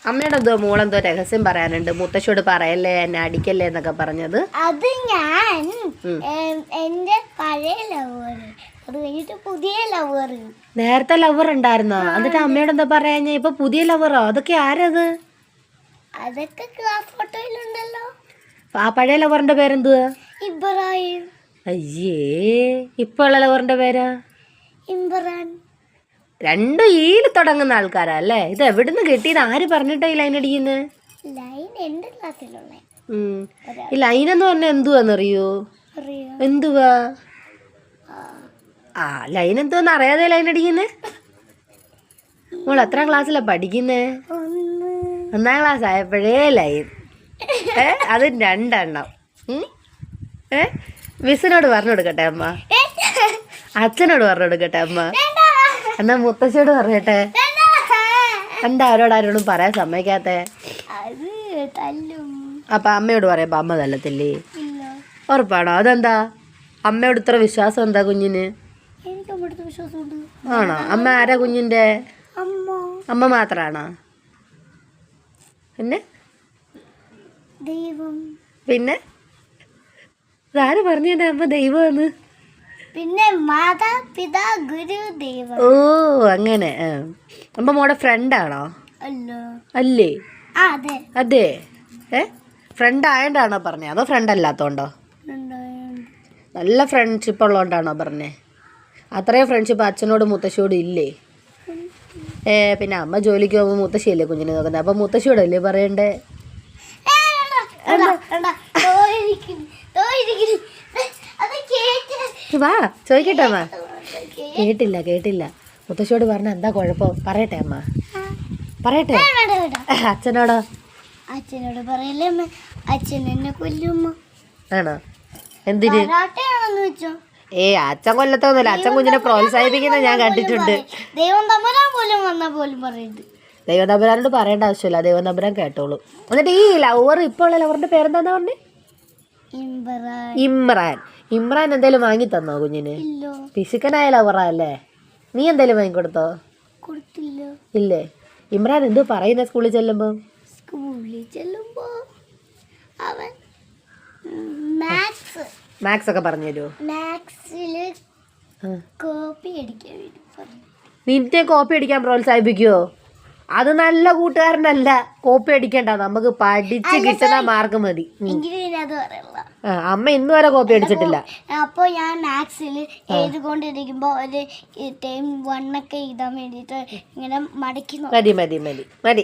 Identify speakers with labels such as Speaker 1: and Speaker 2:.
Speaker 1: അമ്മയുടെ എന്തോ മോളെന്തോ രഹസ്യം പറയാനുണ്ട്, മുത്തശ്ശിയോട് പറയല്ലേ എന്നെ അടിക്കല്ലേ എന്നൊക്കെ പറഞ്ഞത്.
Speaker 2: അത് ഞാൻ എന്റെ പഴയ ലവർ, അത് കഴിഞ്ഞിട്ട് പുതിയ ലവർ.
Speaker 1: നേരത്തെ ലവർ ഉണ്ടായിരുന്നോ? എന്നിട്ട് അമ്മയോട് എന്താ പറയാ? ഇപ്പൊ പുതിയ ലവറോ? അതൊക്കെ ആരത്?
Speaker 2: അതൊക്കെ ക്ലാസ് ഫോട്ടോയിലുണ്ടല്ലോ.
Speaker 1: ആ പഴയ ലവറിന്റെ പേരെന്തുവാ?
Speaker 2: ഇബ്രാഹിം.
Speaker 1: അയ്യേ, ഇപ്പൊ ഉള്ള ലവറിന്റെ പേരാ
Speaker 2: ഇമ്രാൻ.
Speaker 1: രണ്ടും ഈല് തുടങ്ങുന്ന ആൾക്കാരാ അല്ലേ? ഇത് എവിടുന്ന് കിട്ടിയത്? ആര് പറഞ്ഞിട്ടാ ഈ ലൈൻ അടിക്കുന്നത്?
Speaker 2: ലൈൻ എന്റെ ക്ലാസ്സിലുള്ള
Speaker 1: ഈ ലൈൻ എന്ന് പറഞ്ഞാൽ എന്തുവാന്നറിയോ? എന്തുവാ? ആ ലൈൻ എന്തുവാന്ന് അറിയാതെ ലൈൻ അടിക്കുന്നേ? മോൾ എത്രാം ക്ലാസ്സിലാ പഠിക്കുന്നേ? 1ാം ക്ലാസ് ആയപ്പോഴേ ലൈൻ. അത് 2 എണ്ണം. മിസ്സിനോട് പറഞ്ഞു കൊടുക്കട്ടെ അമ്മ, അച്ഛനോട് പറഞ്ഞു കൊടുക്കട്ടെ അമ്മ, എന്നാ മുത്തശ്ശിയോട് പറയട്ടെ. എന്താ ആരോടും പറയാൻ സമ്മതിക്കാത്തെ? അപ്പൊ അമ്മയോട് പറയാ അമ്മ തല്ലത്തില്ലേ? ഉറപ്പാണോ? അതെന്താ അമ്മയോട് ഇത്ര വിശ്വാസം? എന്താ കുഞ്ഞിന്? ആണോ? അമ്മ ആരാ കുഞ്ഞിന്റെ? അമ്മ മാത്രാണോ? പിന്നെ പിന്നെ ആര് പറഞ്ഞു തന്നെ അമ്മ ദൈവമെന്ന്?
Speaker 2: പിന്നെ മാതാ പിതാ ഗുരു ദൈവം.
Speaker 1: ഓ അങ്ങനെ. അമ്മ മോടെ ഫ്രണ്ടാണോ? അല്ലേ? അതെ. ഫ്രണ്ട് ആയതുകൊണ്ടാണോ പറഞ്ഞേ, അതോ ഫ്രണ്ട് അല്ലാത്തോണ്ടോ? നല്ല ഫ്രണ്ട്ഷിപ്പ് ഉള്ളതുകൊണ്ടാണോ പറഞ്ഞേ? അത്രയും ഫ്രണ്ട്ഷിപ്പ് അച്ഛനോട് മുത്തശ്ശിയോടും ഇല്ലേ? പിന്നെ അമ്മ ജോലിക്ക് പോകുമ്പോൾ മുത്തശ്ശിയല്ലേ കുഞ്ഞിനെ നോക്കുന്നത്, അപ്പൊ മുത്തശ്ശിയോടല്ലേ പറയണ്ടേ? വാ ചോദിക്കട്ടെ അമ്മ. കേട്ടില്ല. മുത്തശ്ശിയോട് പറഞ്ഞ എന്താ കുഴപ്പം? പറയട്ടെ അമ്മ, പറയട്ടെ. അച്ഛനോടോ?
Speaker 2: അച്ഛനോട് പറയല്ലേ അമ്മ, അച്ഛൻ എന്നെ കൊല്ലും.
Speaker 1: ആണോ? എന്തിന്?
Speaker 2: വെച്ചോ.
Speaker 1: അച്ഛൻ കൊല്ലത്തൊന്നുമില്ല, അച്ഛൻ കുഞ്ഞിനെ പ്രോത്സാഹിപ്പിക്കുന്നത് ഞാൻ കണ്ടിട്ടുണ്ട്.
Speaker 2: ദൈവം തമ്പുരാൻ പോലും വന്ന പോലും പറയുന്നത്.
Speaker 1: ദൈവം തമ്പുരാനോട് പറയേണ്ട ആവശ്യമില്ല, ദൈവം തമ്പുരാൻ കേട്ടോളൂ. എന്നിട്ട് ഈ ലവർ, ഇപ്പോൾ ഉള്ള ലവറിന്റെ പേരെന്താന്നാ പറഞ്ഞേ? ഇമ്രാൻ എന്തേലും വാങ്ങി തന്നോ കുഞ്ഞിന്? പിശുക്കനായ ലവറാ അല്ലേ? നീ എന്തേലും വാങ്ങിക്കൊടുത്തോ? ഇല്ലേ? ഇമ്രാൻ എന്തോ പറയുന്ന സ്കൂളിൽ ചെല്ലുമ്പോ
Speaker 2: അവൻ
Speaker 1: മാത്സ് ഒക്കെ പറഞ്ഞു തരുമോ? നിന്റെ കോപ്പി അടിക്കാൻ പ്രോത്സാഹിപ്പിക്കുവോ? അത് നല്ല കൂട്ടുകാരനല്ല. കോപ്പി അടിക്കണ്ട, നമുക്ക് പഠിച്ച് കിട്ടുന്ന മാർക്ക് മതി. അമ്മ ഇന്ന് വരെ കോപ്പി അടിച്ചിട്ടില്ല.
Speaker 2: അപ്പൊ ഞാൻ മാത്സിൽ എഴുതിക്കൊണ്ടിരിക്കുമ്പോ ഒരു ടൈം 1 ഒക്കെ എഴുതാൻ വേണ്ടിട്ട് ഇങ്ങനെ മടക്കി.
Speaker 1: മതി